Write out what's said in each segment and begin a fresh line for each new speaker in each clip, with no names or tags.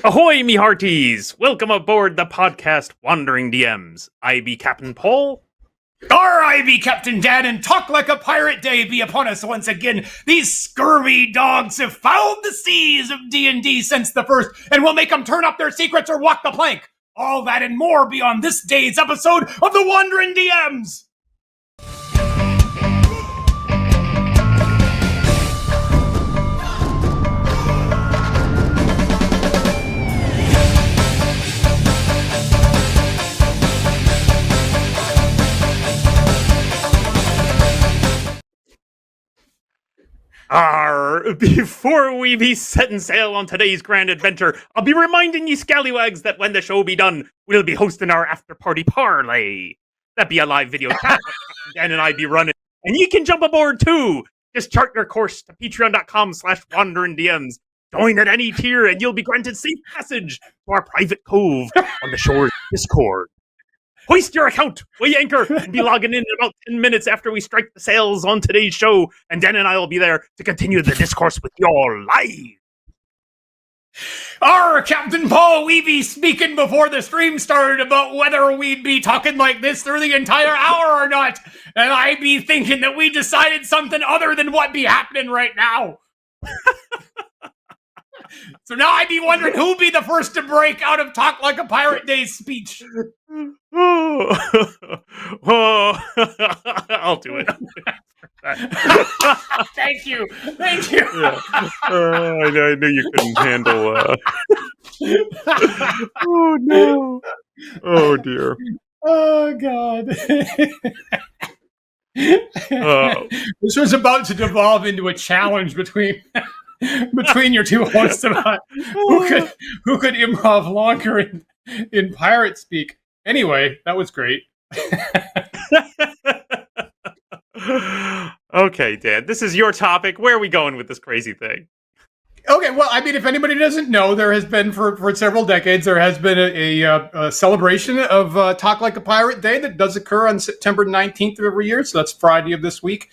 Ahoy, me hearties! Welcome aboard the podcast Wandering DMs. I be Captain Paul.
I be Captain Dan, and talk like a pirate day be upon us once again. These scurvy dogs have fouled the seas of D&D since the first, and we'll make them turn up their secrets or walk the plank. All that and more be on this day's episode of the Wandering DMs.
Before we be setting sail on today's grand adventure, I'll be reminding ye scallywags that when the show be done, we'll be hosting our after-party parlay. That be a live video chat Dan and I be running, and ye can jump aboard too. Just chart your course to patreon.com/wanderingdms. Join at any tier, and you'll be granted safe passage to our private cove on the shore's Discord. Hoist your account, weigh anchor, and be logging in about 10 minutes after we strike the sails on today's show, and Dan and I will be there to continue the discourse with y'all live.
Arrgh, Captain Paul, we be speaking before the stream started about whether we'd be talking like this through the entire hour or not, and I be thinking that we decided something other than what be happening right now. So now I'd be wondering who'd be the first to break out of Talk Like a Pirate Day speech.
I'll do it.
Thank you.
Yeah. I knew you couldn't handle. Oh no! Oh dear!
Oh God! This was about to devolve into a challenge between your two hosts about who could improv longer in pirate speak. Anyway, that was great.
Okay, Dan, this is your topic. Where are we going with this crazy thing?
Okay, well, I mean, if anybody doesn't know, there has been for several decades, there has been a celebration of Talk Like a Pirate Day that does occur on September 19th of every year. So that's Friday of this week.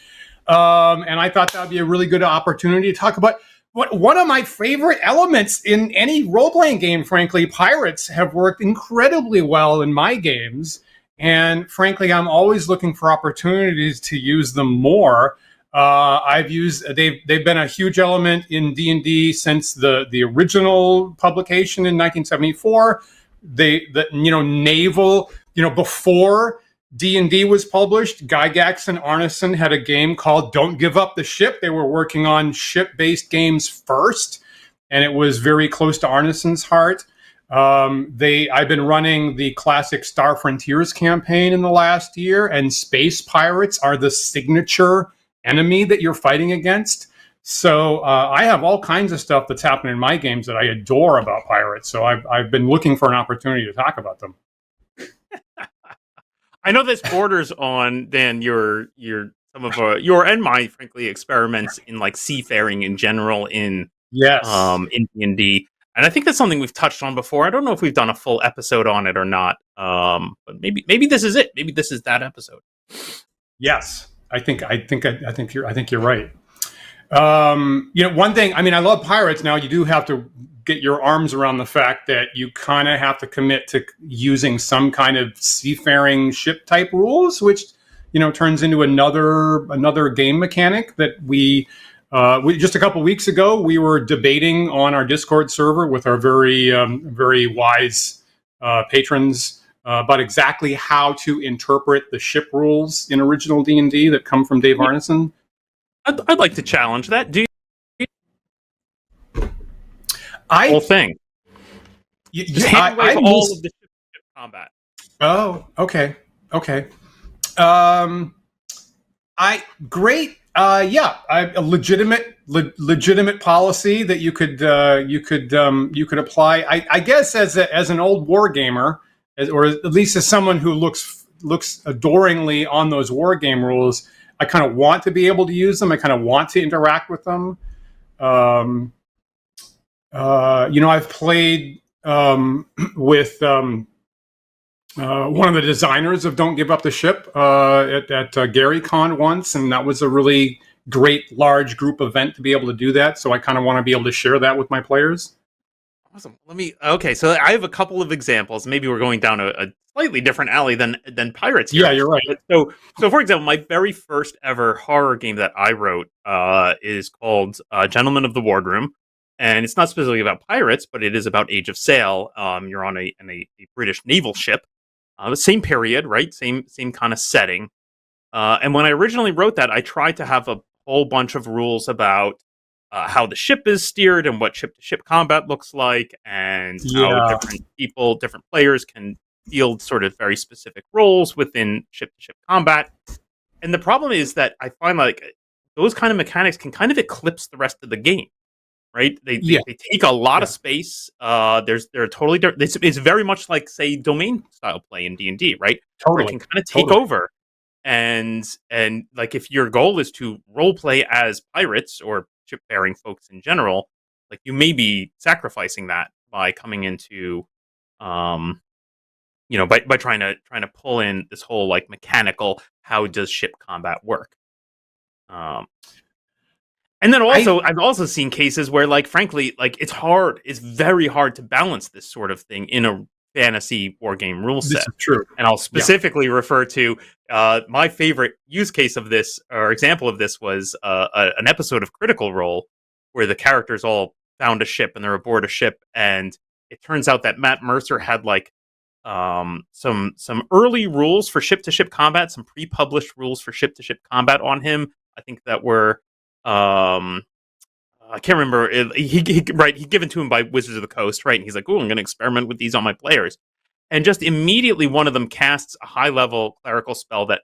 And I thought that would be a really good opportunity to talk about one of my favorite elements in any role-playing game. Frankly, pirates have worked incredibly well in my games. And frankly, I'm always looking for opportunities to use them more. They've been a huge element in D&D since the original publication in 1974. Naval, before D&D was published, Gygax and Arneson had a game called Don't Give Up the Ship. They were working on ship-based games first, and it was very close to Arneson's heart. I've been running the classic Star Frontiers campaign in the last year, and space pirates are the signature enemy that you're fighting against. So I have all kinds of stuff that's happening in my games that I adore about pirates. So I've been looking for an opportunity to talk about them.
I know this borders on Dan your some of your and my frankly experiments in like seafaring in general in D&D. And I think that's something we've touched on before. I don't know if we've done a full episode on it or not. But maybe this is it. Maybe this is that episode.
Yes, I think you're right. One thing. I mean, I love pirates. Now you do have to get your arms around the fact that you kind of have to commit to using some kind of seafaring ship type rules, which turns into another game mechanic that we just a couple weeks ago we were debating on our Discord server with our very wise patrons about exactly how to interpret the ship rules in original D&D that come from Dave Arneson.
I'd like to challenge that. Do you whole thing?
I
all of the ship combat.
Oh, okay. A legitimate policy that you could apply. I guess as an old war gamer, or at least as someone who looks adoringly on those war game rules, I kind of want to be able to use them. I kind of want to interact with them. I've played with one of the designers of Don't Give Up the Ship at GaryCon once, and that was a really great large group event to be able to do that. So I kind of want to be able to share that with my players.
Awesome. Okay, so I have a couple of examples. Maybe we're going down a slightly different alley than pirates here.
Yeah, you're right.
But so for example, my very first ever horror game that I wrote is called Gentlemen of the Wardroom, and it's not specifically about pirates, but it is about Age of Sail. You're on a British naval ship, the same period, right? Same kind of setting. And when I originally wrote that, I tried to have a whole bunch of rules about how the ship is steered and what ship-to-ship combat looks like, and how
Yeah.
different players can field sort of very specific roles within ship-to-ship combat. And the problem is that I find like those kind of mechanics can kind of eclipse the rest of the game, right?
Yeah.
They take a lot
Yeah.
of space. They're totally different. It's very much like, say, domain style play in D&D, right? Where it
Totally.
can kind of take over. And like if your goal is to role play as pirates or ship-faring folks in general, like you may be sacrificing that by coming into by trying to pull in this whole like mechanical how does ship combat work. um and then
I
also I've also seen cases where like frankly like it's very hard to balance this sort of thing in a fantasy war game rule
This
set.
is true.
And I'll
Yeah.
specifically refer to my favorite use case of this or example of this was an episode of Critical Role where the characters all found a ship and they're aboard a ship, and it turns out that Matt Mercer had like some early rules for ship to ship combat, some pre-published rules for ship to ship combat on him. I think that were um, I can't remember. He given to him by Wizards of the Coast, right? And he's like, "Oh, I'm going to experiment with these on my players." And just immediately, one of them casts a high level clerical spell that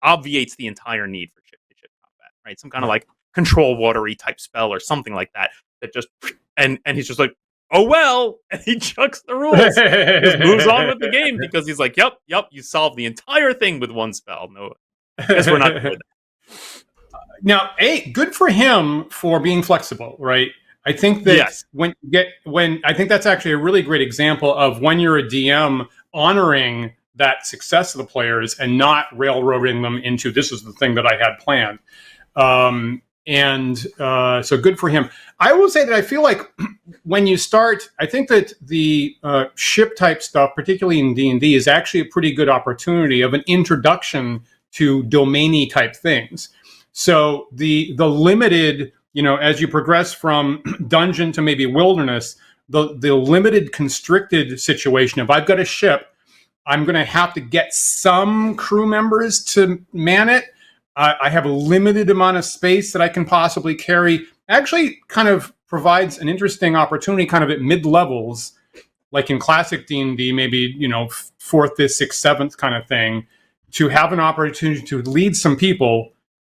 obviates the entire need for ship to ship combat, right? Some kind of like control watery type spell or something like that. That just and he's just like, "Oh well," and he chucks the rules, just moves on with the game because he's like, "Yep, you solved the entire thing with one spell." No, I guess we're not doing that.
Now, good for him for being flexible, right? I think that
Yes.
I think that's actually a really great example of when you're a DM honoring that success of the players and not railroading them into this is the thing that I had planned. So good for him. I will say that I feel like when you start, I think that the ship type stuff, particularly in D&D, is actually a pretty good opportunity of an introduction to domainy type things. So the limited, as you progress from dungeon to maybe wilderness, the limited constricted situation. If I've got a ship, I'm going to have to get some crew members to man it. I have a limited amount of space that I can possibly carry. Actually, kind of provides an interesting opportunity, kind of at mid levels, like in classic D&D, maybe 4th, 5th, 6th, 7th kind of thing, to have an opportunity to lead some people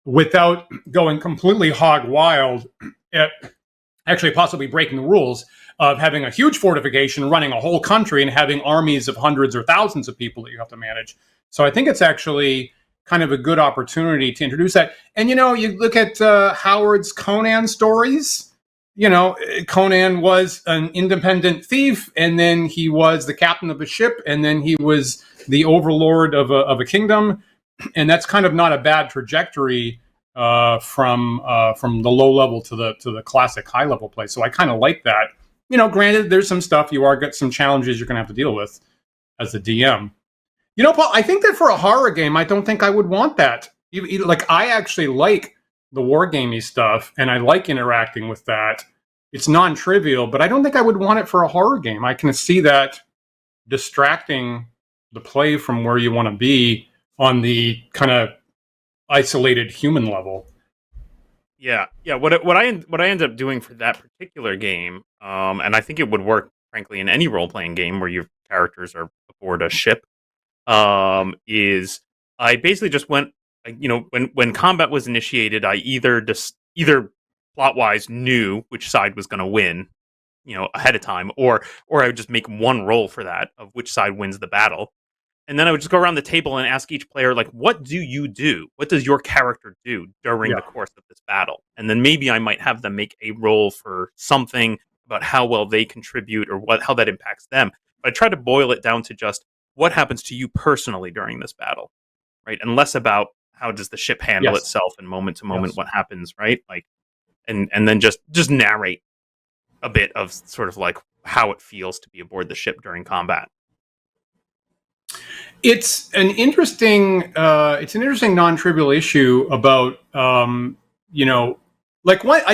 without going completely hog wild at actually possibly breaking the rules of having a huge fortification, running a whole country, and having armies of hundreds or thousands of people that you have to manage. So I think it's actually kind of a good opportunity to introduce that. And, you look at Howard's Conan stories. Conan was an independent thief, and then he was the captain of a ship, and then he was the overlord of a kingdom. And that's kind of not a bad trajectory from the low level to the classic high level play. So I kind of like that. Granted, there's some stuff you are got some challenges you're going to have to deal with as a DM. Paul, I think that for a horror game, I don't think I would want that. Like, I actually like the wargamey stuff, and I like interacting with that. It's non-trivial, but I don't think I would want it for a horror game. I can see that distracting the play from where you want to be on the kind of isolated human level.
Yeah. What I end up doing for that particular game, and I think it would work, frankly, in any role playing game where your characters are aboard a ship, is I basically just went, when combat was initiated, I either plot wise knew which side was going to win, ahead of time, or I would just make one roll for that of which side wins the battle. And then I would just go around the table and ask each player, like, what do you do? What does your character do during the course of this battle? And then maybe I might have them make a roll for something about how well they contribute or how that impacts them. But I try to boil it down to just what happens to you personally during this battle, right? And less about how does the ship handle itself and moment to moment what happens, right? Like, and then just narrate a bit of sort of like how it feels to be aboard the ship during combat.
It's an interesting non-trivial issue about I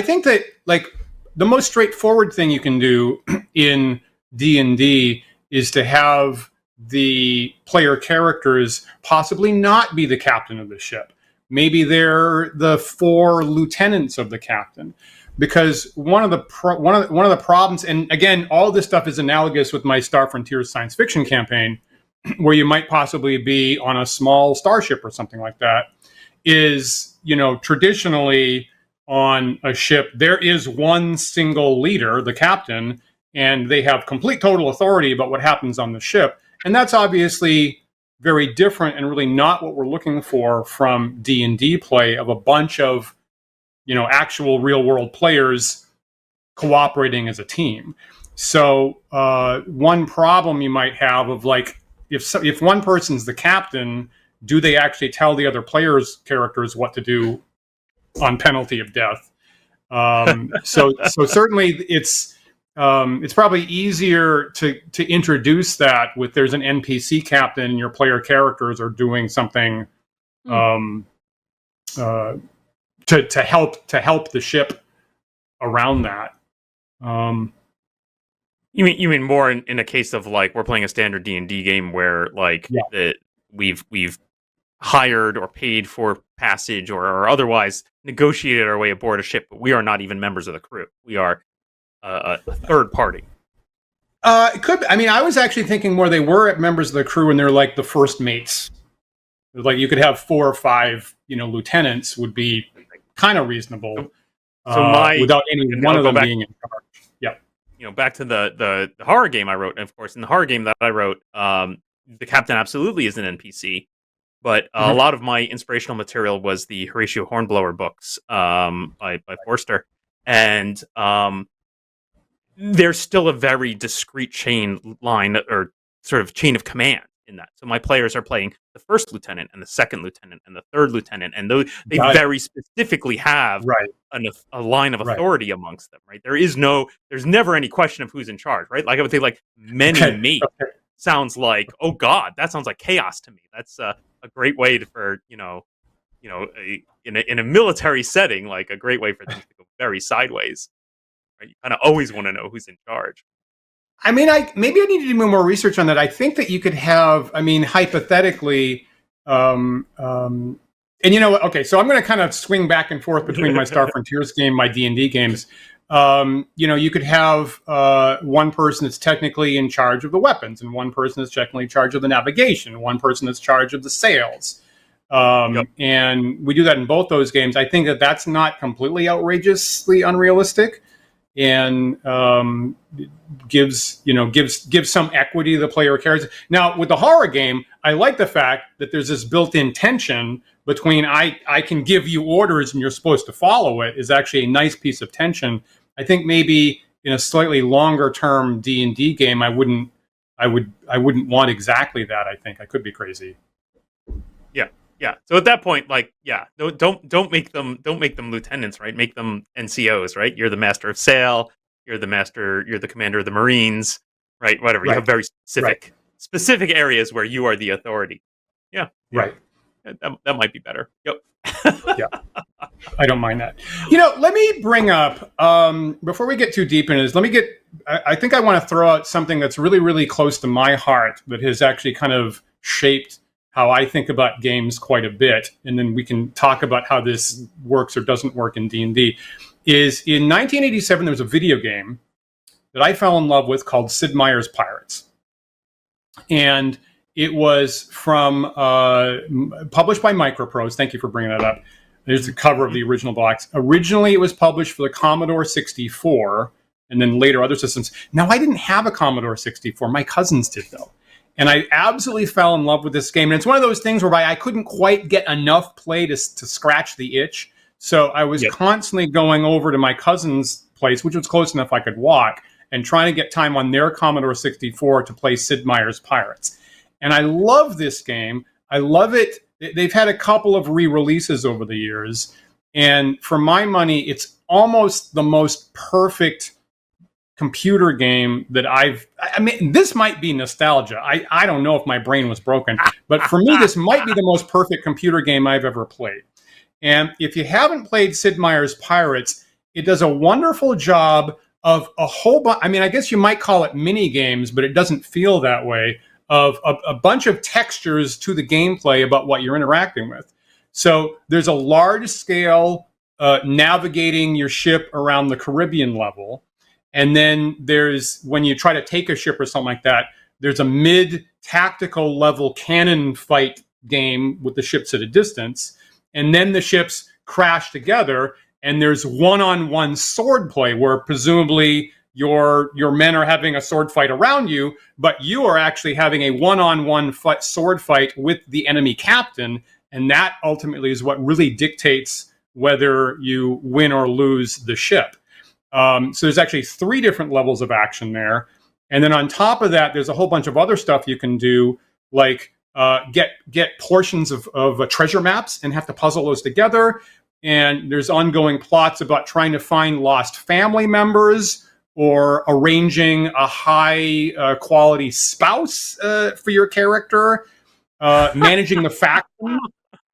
think that like the most straightforward thing you can do in D&D is to have the player characters possibly not be the captain of the ship. Maybe they're the 4 lieutenants of the captain, because one of the problems, and again, all this stuff is analogous with my Star Frontiers science fiction campaign, where you might possibly be on a small starship or something like that, is, traditionally on a ship, there is one single leader, the captain, and they have complete total authority about what happens on the ship. And that's obviously very different and really not what we're looking for from D&D play, of a bunch of, actual real world players cooperating as a team. So one problem you might have of like, if one person's the captain, do they actually tell the other players' characters what to do on penalty of death? So certainly it's probably easier to introduce that with there's an NPC captain and your player characters are doing something to help the ship around that.
You mean more in a case of like we're playing a standard D&D game where like we've hired or paid for passage or otherwise negotiated our way aboard a ship, but we are not even members of the crew. We are a third party.
It could. I mean, I was actually thinking more they were members of the crew and they're like the first mates. Like you could have 4 or 5, lieutenants would be kind of reasonable. So without any one of them being in charge.
Back to the horror game I wrote, and of course, in the horror game that I wrote, the captain absolutely is an NPC, but a lot of my inspirational material was the Horatio Hornblower books by Forster, and there's still a very discrete chain line or sort of chain of command in that. So my players are playing the first lieutenant and the second lieutenant and the third lieutenant, and they very specifically have a line of authority amongst them. Right? there's never any question of who's in charge. Right? Like I would say, like many mate sounds like, oh God, that sounds like chaos to me. That's a great way for in a military setting, like a great way for things to go very sideways. Right? You kind of always want to know who's in charge.
I mean, maybe I need to do more research on that. I think that you could have, hypothetically, and okay, so I'm going to kind of swing back and forth between my Star Frontiers game, my D&D games. You could have one person that's technically in charge of the weapons, and one person that's technically in charge of the navigation, one person that's in charge of the sails. And we do that in both those games. I think that that's not completely outrageously unrealistic, and gives some equity to the player characters. Now, with the horror game, I like the fact that there's this built-in tension between I can give you orders and you're supposed to follow it, is actually a nice piece of tension. I think maybe in a slightly longer-term D&D game, I wouldn't want exactly that. I think I could be crazy.
Yeah. So at that point, like, don't make them lieutenants, right? Make them NCOs, right? You're the master of sail. You're the commander of the Marines, right? Whatever. You have very specific areas where you are the authority. Yeah.
Right.
That might be better. Yep.
Yeah. I don't mind that. Let me bring up, before we get too deep into this, I think I want to throw out something that's really, really close to my heart that has actually kind of shaped how I think about games quite a bit, and then we can talk about how this works or doesn't work in D&D, is in 1987, there was a video game that I fell in love with called Sid Meier's Pirates. And it was from published by Microprose. Thank you for bringing that up. There's the cover of the original box. Originally, it was published for the Commodore 64, and then later other systems. Now, I didn't have a Commodore 64. My cousins did, though. And I absolutely fell in love with this game. And it's one of those things whereby I couldn't quite get enough play to scratch the itch. So I was constantly going over to my cousin's place, which was close enough I could walk, and trying to get time on their Commodore 64 to play Sid Meier's Pirates. And I love this game. I love it. They've had a couple of re-releases over the years. And for my money, it's almost the most perfect computer game that I mean, this might be nostalgia. I don't know if my brain was broken, but for me, this might be the most perfect computer game I've ever played. And if you haven't played Sid Meier's Pirates, it does a wonderful job of a whole bunch. I mean, I guess you might call it mini games, but it doesn't feel that way. Of a bunch of textures to the gameplay about what you're interacting with. So there's a large scale navigating your ship around the Caribbean level. And then there's, when you try to take a ship or something like that, there's a mid tactical level cannon fight game with the ships at a distance. And then the ships crash together and there's one-on-one sword play where presumably your men are having a sword fight around you, but you are actually having a one-on-one sword fight with the enemy captain. And that ultimately is what really dictates whether you win or lose the ship. So there's actually 3 different levels of action there. And then on top of that, there's a whole bunch of other stuff you can do, like get portions of treasure maps and have to puzzle those together. And there's ongoing plots about trying to find lost family members or arranging a high quality spouse for your character, managing the faction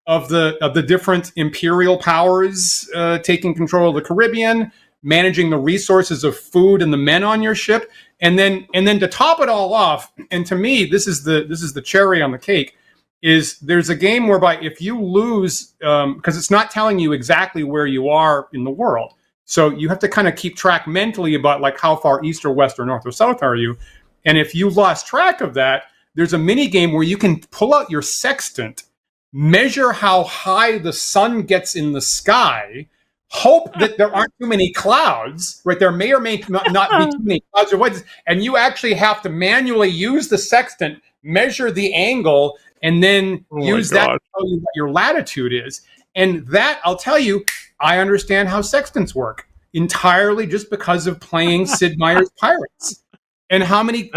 of the different imperial powers taking control of the Caribbean, managing the resources of food and the men on your ship, and then to top it all off, and to me this is the cherry on the cake, is there's a game whereby if you lose, because it's not telling you exactly where you are in the world, so you have to kind of keep track mentally about like how far east or west or north or south are you, and if you lost track of that, there's a mini game where you can pull out your sextant, measure how high the sun gets in the sky, hope that there aren't too many clouds, right? There may or may not be too many clouds or what, and you actually have to manually use the sextant, measure the angle, and then use that to tell you what your latitude is. And that, I'll tell you, I understand how sextants work entirely just because of playing Sid Meier's Pirates. And how many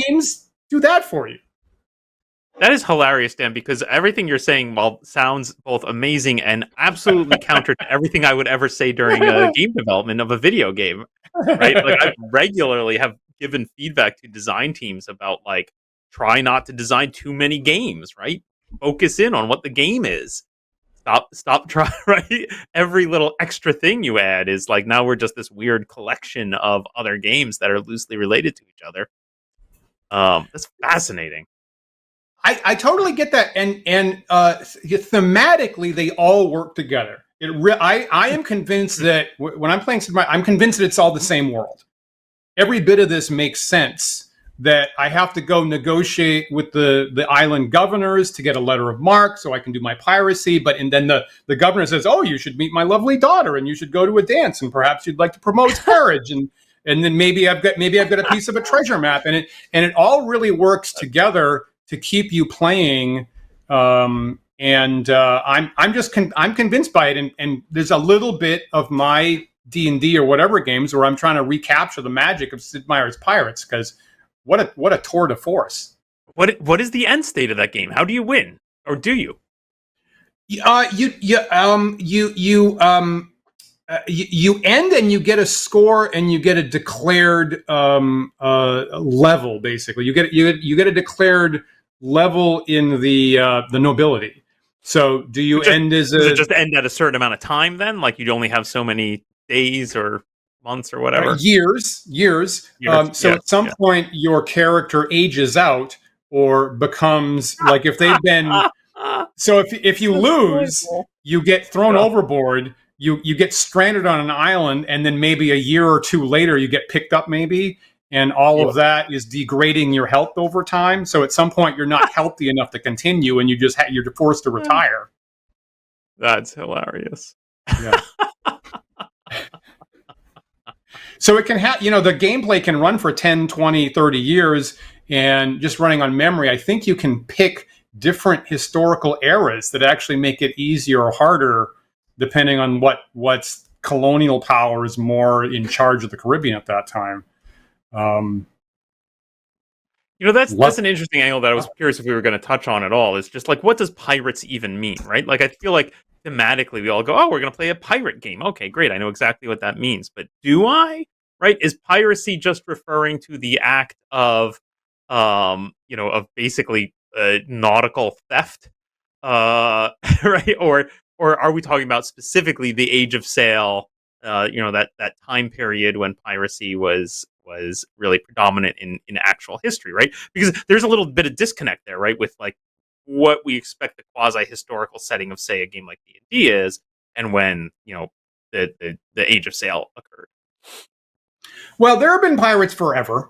games do that for you?
That is hilarious, Dan, because everything you're saying, while sounds both amazing and absolutely counter to everything I would ever say during game development of a video game, right? Like, I regularly have given feedback to design teams about, like, try not to design too many games, right? Focus in on what the game is. Stop trying, right? Every little extra thing you add is like, now we're just this weird collection of other games that are loosely related to each other. That's fascinating.
I totally get that, and thematically they all work together. I am convinced that when I'm playing Sid Meier, I'm convinced that it's all the same world. Every bit of this makes sense. That I have to go negotiate with the island governors to get a letter of marque so I can do my piracy. And then the governor says, "Oh, you should meet my lovely daughter, and you should go to a dance, and perhaps you'd like to promote marriage." And then maybe I've got a piece of a treasure map, and it all really works together to keep you playing. I'm convinced by it, and there's a little bit of my D&D or whatever games where I'm trying to recapture the magic of Sid Meier's Pirates, because what a tour de force.
What is the end state of that game? How do you win, or do you?
You end and you get a score and you get a declared level. Basically, you get a declared level in the nobility. So do you end as
does it just end at a certain amount of time then? Like you'd only have so many days or months or whatever?
Years. At some point your character ages out or becomes like, if they've been so if you lose, you get thrown overboard, you get stranded on an island, and then maybe a year or two later you get picked up maybe, and all of that is degrading your health over time. So at some point you're not healthy enough to continue, and you're forced to retire.
That's hilarious.
Yeah. So it can have, the gameplay can run for 10, 20, 30 years, and just running on memory, I think you can pick different historical eras that actually make it easier or harder depending on what's colonial power is more in charge of the Caribbean at that time.
That's an interesting angle that I was curious if we were going to touch on at all. Is just like, what does pirates even mean, right? Like, I feel like thematically we all go, oh, we're going to play a pirate game. Okay, great. I know exactly what that means. But do I? right? Is piracy just referring to the act of, of basically nautical theft, right? Or are we talking about specifically the Age of Sail? That time period when piracy was really predominant in actual history, right? Because there's a little bit of disconnect there, right, with like what we expect the quasi historical setting of, say, a game like D&D is, and when the Age of Sail occurred.
Well, there have been pirates forever.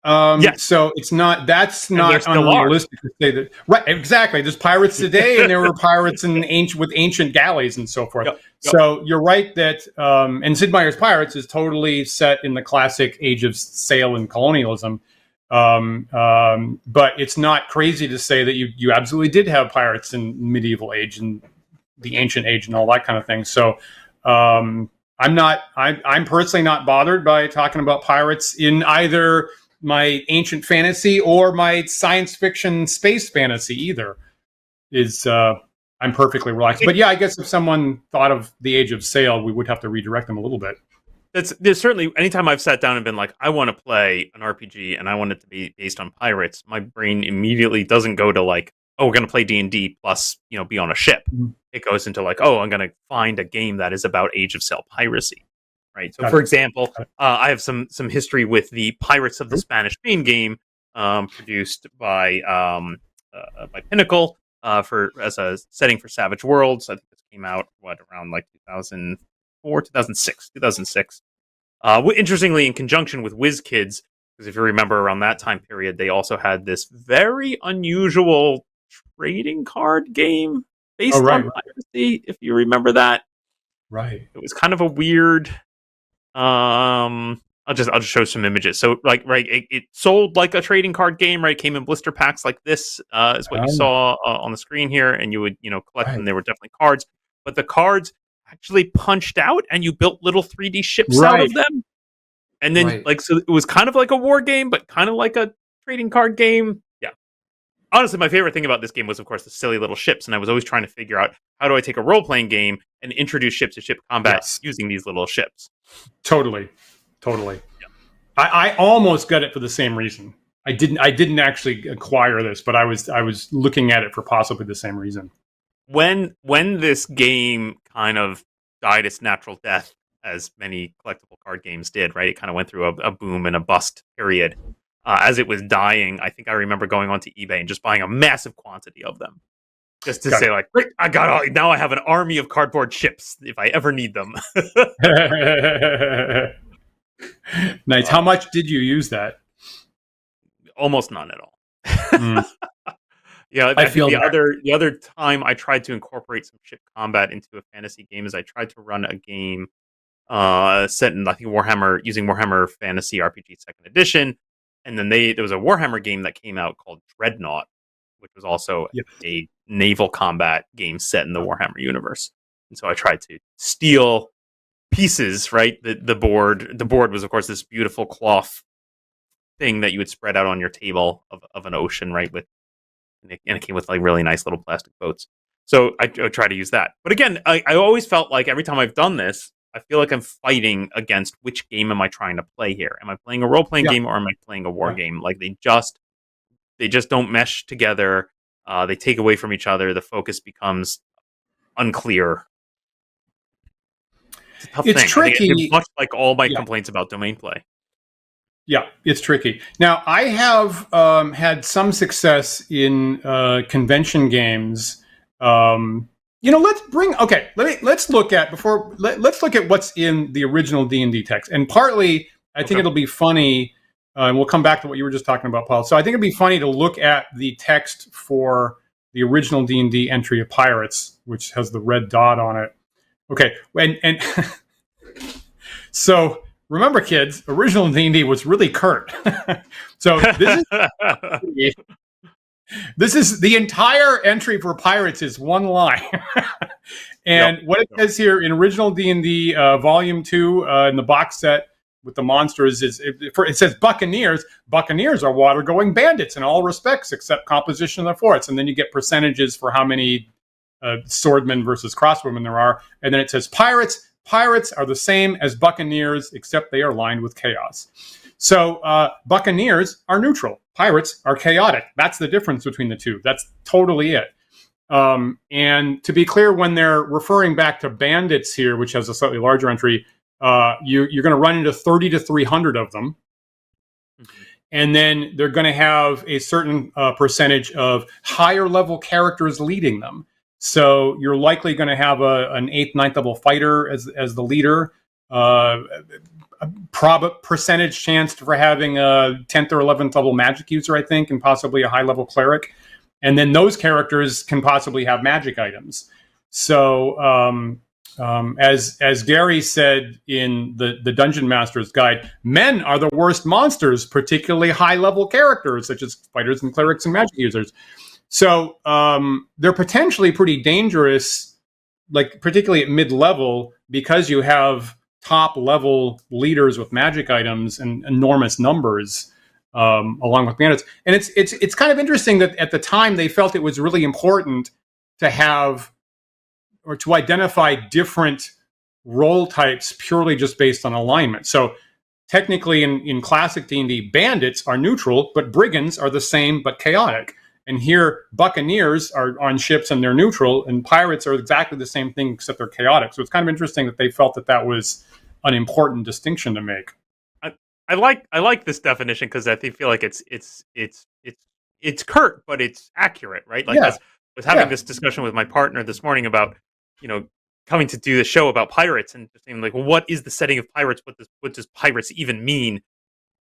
Yes,
So that's not
still are.
unrealistic to say that. Right, exactly. There's pirates today, and there were pirates with ancient galleys and so forth.
Yep.
So you're right that, and Sid Meier's Pirates is totally set in the classic Age of Sail and colonialism. But it's not crazy to say that you absolutely did have pirates in medieval age and the ancient age and all that kind of thing. So I'm personally not bothered by talking about pirates in either my ancient fantasy or my science fiction space fantasy either. I'm perfectly relaxed. But yeah, I guess if someone thought of the Age of Sail, we would have to redirect them a little bit.
There's certainly, anytime I've sat down and been like, I want to play an RPG and I want it to be based on pirates, my brain immediately doesn't go to like, oh, we're going to play D&D plus, be on a ship. Mm-hmm. It goes into like, oh, I'm going to find a game that is about Age of Sail piracy. Right. So, for example, I have some history with the Pirates of the Spanish Main game, produced by Pinnacle, as a setting for Savage Worlds. I think this came out around like 2004, 2006. Interestingly, in conjunction with WizKids, because if you remember around that time period, they also had this very unusual trading card game based on piracy. If you remember that,
right? It
was kind of a weird. I'll just show some images. So it sold like a trading card game, right? It came in blister packs like this, is what you saw on the screen here, and you would collect them. They were definitely cards, but the cards actually punched out, and you built little 3D ships out of them. And then so it was kind of like a war game, but kind of like a trading card game. Yeah. Honestly, my favorite thing about this game was, of course, the silly little ships, and I was always trying to figure out how do I take a role-playing game and introduce ship-to-ship combat using these little ships.
Totally. Yeah. I almost got it for the same reason. I didn't actually acquire this, but I was looking at it for possibly the same reason.
When this game kind of died its natural death, as many collectible card games did, right? It kind of went through a boom and a bust period. As it was dying, I think I remember going onto eBay and just buying a massive quantity of them. Just to say, like, great, now I have an army of cardboard ships if I ever need them.
Nice. How much did you use that?
Almost none at all. Yeah, I feel the other time I tried to incorporate some ship combat into a fantasy game is I tried to run a game set in, I think, Warhammer, using Warhammer Fantasy RPG 2nd Edition. And then there was a Warhammer game that came out called Dreadnought, which was also a naval combat game set in the Warhammer universe. And so I tried to steal pieces, right? The board was, of course, this beautiful cloth thing that you would spread out on your table of an ocean, right? And it came with like really nice little plastic boats. So I try to use that. But again, I always felt like every time I've done this, I feel like I'm fighting against which game am I trying to play here? Am I playing a role-playing game or am I playing a war game? Like they just don't mesh together. They take away from each other. The focus becomes unclear. It's a tough thing.
Tricky.
It's much like all my complaints about domain play.
Yeah, it's tricky. Now, I have had some success in convention games. Let's look at what's in the original D&D text. And partly, I think it'll be funny, and we'll come back to what you were just talking about, Paul. So I think it'd be funny to look at the text for the original D&D entry of Pirates, which has the red dot on it. Okay, and so remember, kids, original D&D was really curt. So this is the entire entry for Pirates is one line. And what it says here in original D&D Volume 2 in the box set with the monsters it says Buccaneers. Buccaneers are water-going bandits in all respects except composition of the forts. And then you get percentages for how many swordmen versus crossbowmen there are. And then it says Pirates. Pirates are the same as Buccaneers, except they are lined with chaos. So Buccaneers are neutral. Pirates are chaotic. That's the difference between the two. That's totally it. And to be clear, when they're referring back to bandits here, which has a slightly larger entry, you're going to run into 30 to 300 of them. Mm-hmm. And then they're going to have a certain percentage of higher level characters leading them. So you're likely going to have an 8th, 9th level fighter as the leader. A percentage chance for having a 10th or 11th level magic user, I think, and possibly a high level cleric. And then those characters can possibly have magic items. So as Gary said in the Dungeon Master's Guide, men are the worst monsters, particularly high-level characters, such as fighters and clerics and magic users. So they're potentially pretty dangerous, like particularly at mid-level, because you have top-level leaders with magic items and enormous numbers. Along with bandits. And it's kind of interesting that at the time they felt it was really important to have or to identify different role types purely just based on alignment. So technically in classic D&D, bandits are neutral, but brigands are the same but chaotic. And here, buccaneers are on ships and they're neutral, and pirates are exactly the same thing except they're chaotic. So it's kind of interesting that they felt that was an important distinction to make.
I like this definition because I feel like it's curt, but it's accurate, right? Like I was having this discussion with my partner this morning about, coming to do the show about pirates and just saying like, well, what is the setting of pirates? What does pirates even mean?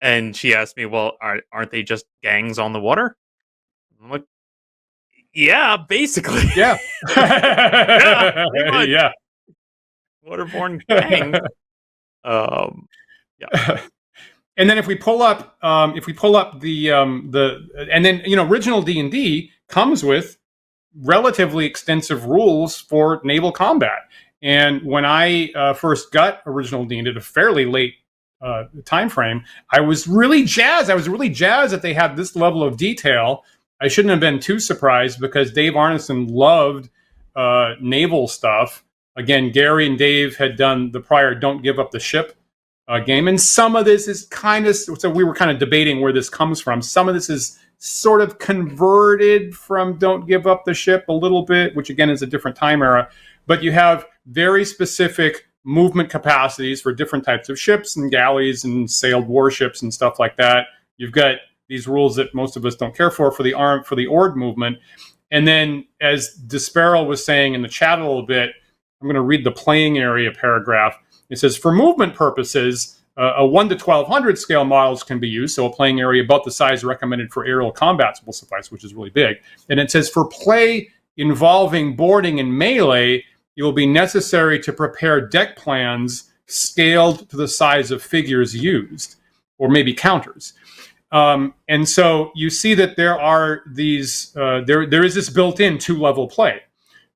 And she asked me, well, aren't they just gangs on the water? I'm like, yeah, basically.
Yeah.
yeah. Waterborne gang. Yeah.
And then if we pull up the and then original D&D comes with relatively extensive rules for naval combat. And when I first got original D&D at a fairly late time frame, I was really jazzed. That they had this level of detail. I shouldn't have been too surprised because Dave Arneson loved naval stuff. Again, Gary and Dave had done the prior Don't Give Up the Ship game. And some of this is so we were kind of debating where this comes from. Some of this is sort of converted from Don't Give Up the Ship a little bit, which again is a different time era. But you have very specific movement capacities for different types of ships and galleys and sailed warships and stuff like that. You've got these rules that most of us don't care for the Ord movement. And then, as Disparel was saying in the chat a little bit, I'm going to read the playing area paragraph. It says, for movement purposes, a 1 to 1200 scale models can be used, so a playing area about the size recommended for aerial combats will suffice, which is really big. And it says, for play involving boarding and melee, it will be necessary to prepare deck plans scaled to the size of figures used, or maybe counters. And so you see that there are these, there is this built-in 2-level play.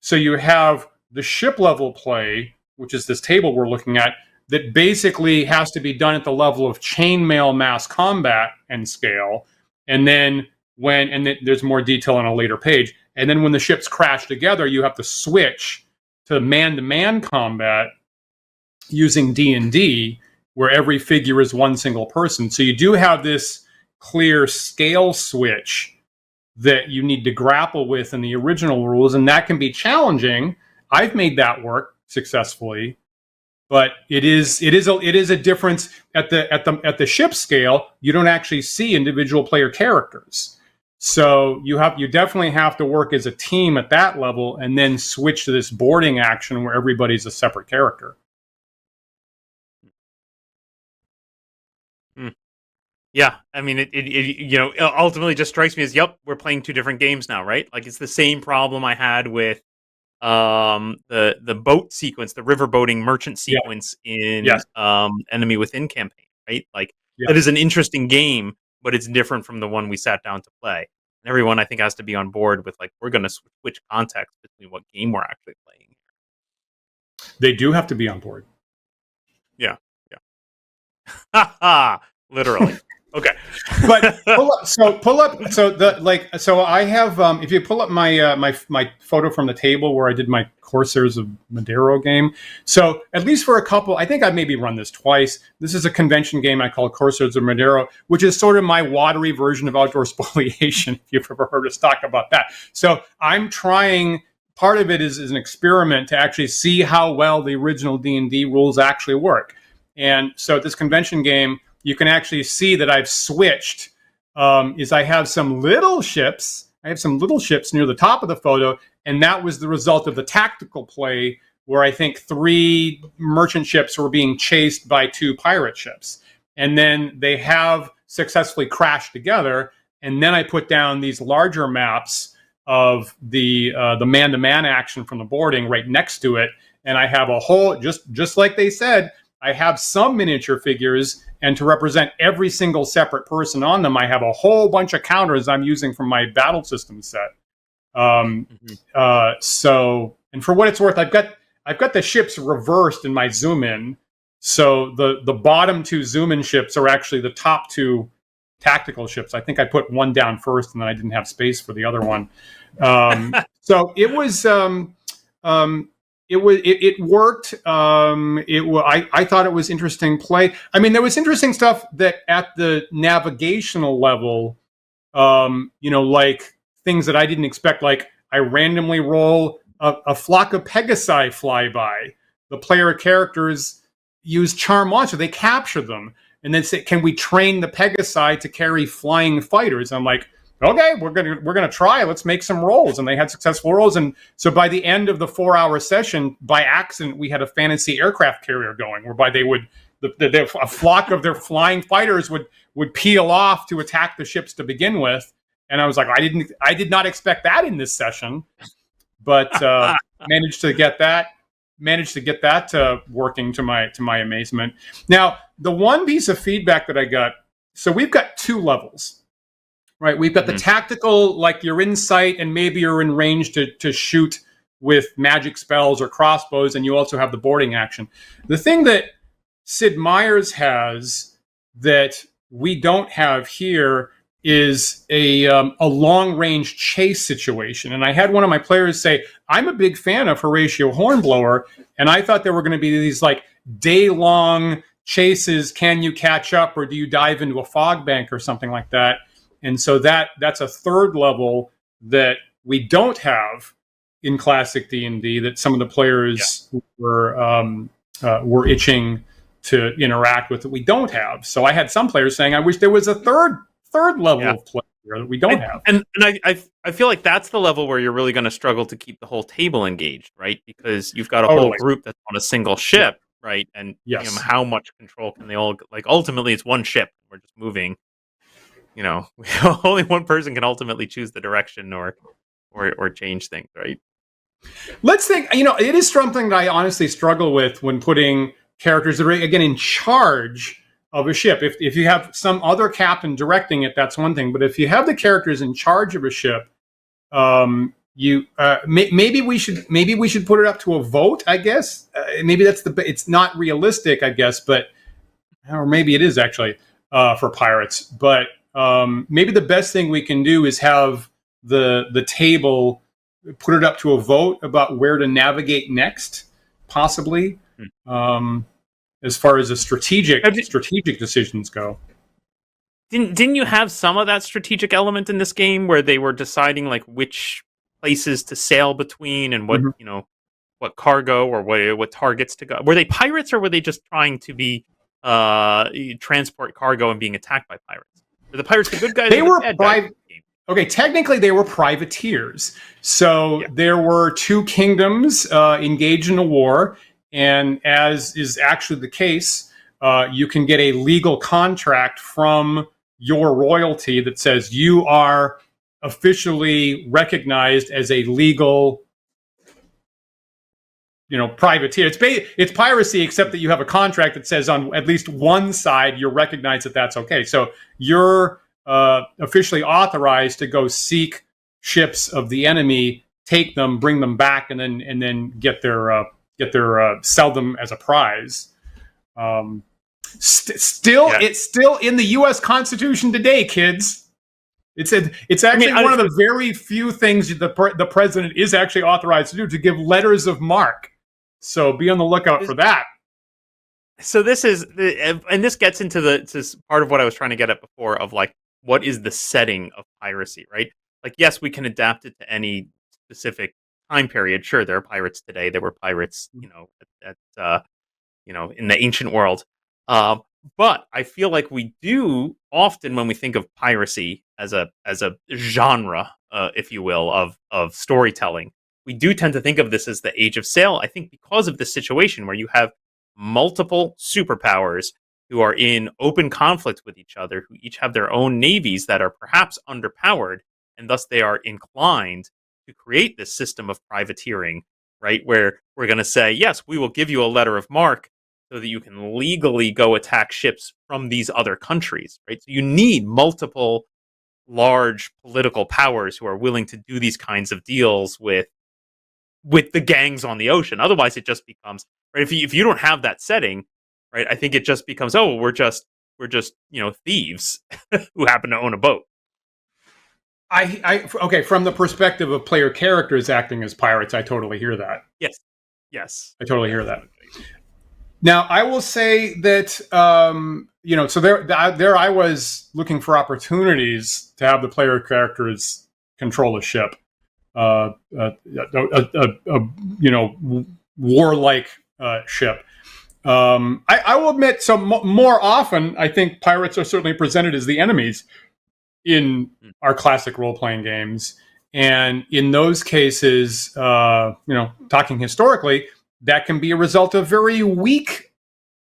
So you have the ship level play, which is this table we're looking at, that basically has to be done at the level of chainmail mass combat and scale. And then there's more detail on a later page. And then when the ships crash together, you have to switch to man-to-man combat using D&D, where every figure is one single person. So you do have this clear scale switch that you need to grapple with in the original rules, and that can be challenging. I've made that work successfully, but it is a difference at the ship scale. You don't actually see individual player characters, so you definitely have to work as a team at that level, and then switch to this boarding action where everybody's a separate character.
Yeah, I mean, it ultimately just strikes me as, yep, we're playing two different games now, right? Like, it's the same problem I had with the boat sequence, the river boating merchant sequence in Enemy Within campaign, right? Like, that is an interesting game, but it's different from the one we sat down to play. And everyone, I think, has to be on board with, like, we're going to switch context between what game we're actually playing.
They do have to be on board.
Yeah. Ha ha! Literally. Okay.
But pull up. So I have. If you pull up my photo from the table where I did my Corsairs of Madero game. So at least for a couple, I think I've maybe run this twice. This is a convention game I call Corsairs of Madero, which is sort of my watery version of outdoor spoliation. If you've ever heard us talk about that. So I'm trying. Part of it is an experiment to actually see how well the original D&D rules actually work. And so this convention game, you can actually see that I've switched. Is I have some little ships. I have some little ships near the top of the photo, and that was the result of the tactical play where I think 3 merchant ships were being chased by 2 pirate ships. And then they have successfully crashed together. And then I put down these larger maps of the man-to-man action from the boarding right next to it. And I have a whole, just like they said, I have some miniature figures, and to represent every single separate person on them, I have a whole bunch of counters I'm using from my battle system set. So, and for what it's worth, I've got the ships reversed in my zoom in. So the bottom 2 zoom in ships are actually the top 2 tactical ships. I think I put one down first, and then I didn't have space for the other one. So it was. It worked. I thought it was interesting play. I mean, there was interesting stuff that at the navigational level, like things that I didn't expect. Like I randomly roll a flock of Pegasi fly by. The player characters use charm launcher. They capture them and then say, "Can we train the Pegasi to carry flying fighters?" I'm like, okay, we're gonna try. Let's make some rolls, and they had successful rolls. And so by the end of the 4-hour session, by accident, we had a fantasy aircraft carrier going, whereby they would a flock of their flying fighters would peel off to attack the ships to begin with. And I was like, I did not expect that in this session, but managed to get that working to my amazement. Now, the one piece of feedback that I got, so we've got 2 levels. Right, we've got the tactical, like you're in sight and maybe you're in range to shoot with magic spells or crossbows, and you also have the boarding action. The thing that Sid Meier's has that we don't have here is a long-range chase situation. And I had one of my players say, I'm a big fan of Horatio Hornblower, and I thought there were going to be these like day-long chases. Can you catch up, or do you dive into a fog bank or something like that? And so that's a 3rd level that we don't have in classic D&D that some of the players were itching to interact with that we don't have. So I had some players saying, I wish there was a third level of play here that we don't have.
And I feel like that's the level where you're really going to struggle to keep the whole table engaged, right? Because you've got a whole group that's on a single ship, right? And how much control can they all, like, ultimately it's one ship. We're just moving. Only one person can ultimately choose the direction or change things, right?
Let's think, it is something that I honestly struggle with when putting characters that are, again, in charge of a ship. If you have some other captain directing it, that's one thing. But if you have the characters in charge of a ship, maybe we should put it up to a vote, I guess. Maybe it's not realistic, I guess, but, or maybe it is actually for pirates. But maybe the best thing we can do is have the table put it up to a vote about where to navigate next, possibly, as far as the strategic decisions go.
Didn't you have some of that strategic element in this game where they were deciding like which places to sail between and what what cargo or what targets to go? Were they pirates, or were they just trying to be transport cargo and being attacked by pirates? Were the pirates the good guys?
They were okay. Technically, they were privateers. So there were 2 kingdoms engaged in a war, and as is actually the case, you can get a legal contract from your royalty that says you are officially recognized as a legal, privateer. It's piracy, except that you have a contract that says on at least one side you're recognized that that's okay. So you're officially authorized to go seek ships of the enemy, take them, bring them back, and then get their sell them as a prize. Still,
Yeah.
it's still in the U.S. Constitution today, kids. It's actually one of the very few things the president is actually authorized to do, to give letters of marque. So be on the lookout for that.
So this is, and this gets into this part of what I was trying to get at before of like, what is the setting of piracy, right? Like, yes, we can adapt it to any specific time period. Sure, there are pirates today. There were pirates, in the ancient world. Uh, but I feel like we do often, when we think of piracy as a genre, if you will, of storytelling, we do tend to think of this as the Age of Sail. I think because of this situation where you have multiple superpowers who are in open conflict with each other, who each have their own navies that are perhaps underpowered, and thus they are inclined to create this system of privateering, right? Where we're going to say, yes, we will give you a letter of marque so that you can legally go attack ships from these other countries, right? So you need multiple large political powers who are willing to do these kinds of deals with the gangs on the ocean. Otherwise, it just becomes, right. If you don't have that setting, right, I think it just becomes, oh, we're just thieves who happen to own a boat.
Okay, from the perspective of player characters acting as pirates, I totally hear that.
Yes,
I totally hear that. Now, I will say that so there I was looking for opportunities to have the player characters control a ship, warlike ship. I will admit, so more often, I think pirates are certainly presented as the enemies in our classic role-playing games, and in those cases, talking historically, that can be a result of very weak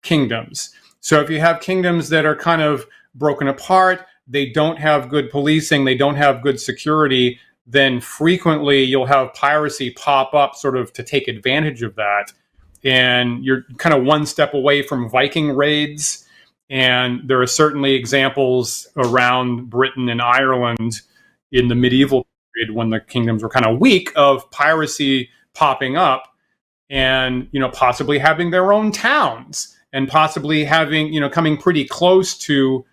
kingdoms. So if you have kingdoms that are kind of broken apart, they don't have good policing, they don't have good security, then frequently you'll have piracy pop up sort of to take advantage of that. And you're kind of one step away from Viking raids. And there are certainly examples around Britain and Ireland in the medieval period, when the kingdoms were kind of weak, of piracy popping up and possibly having their own towns, and possibly having coming pretty close to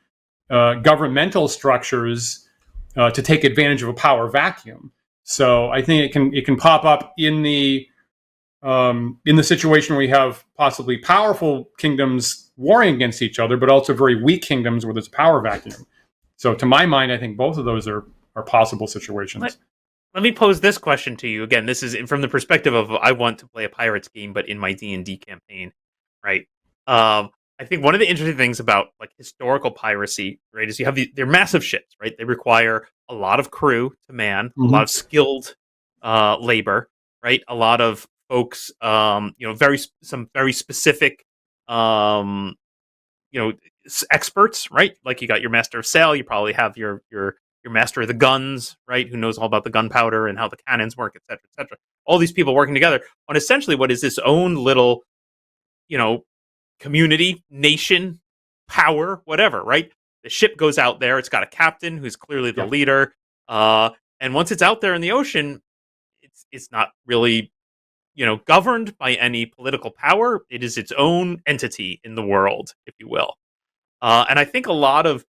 governmental structures to take advantage of a power vacuum. So I think it can pop up in the situation where we have possibly powerful kingdoms warring against each other, but also very weak kingdoms where there's a power vacuum. So to my mind, I think both of those are possible situations.
Let me pose this question to you again. This is from the perspective of, I want to play a pirates game, but in my D&D campaign, right? I think one of the interesting things about like historical piracy, right, is you have they're massive ships, right? They require a lot of crew to man, a lot of skilled labor, right? A lot of folks, some very specific, experts, right? Like you got your master of sail, you probably have your master of the guns, right? Who knows all about the gunpowder and how the cannons work, et cetera, et cetera. All these people working together on essentially what is this own little, community, nation, power, whatever, right? The ship goes out there. It's got a captain who's clearly the leader. And once it's out there in the ocean, it's not really, governed by any political power. It is its own entity in the world, if you will. And I think a lot of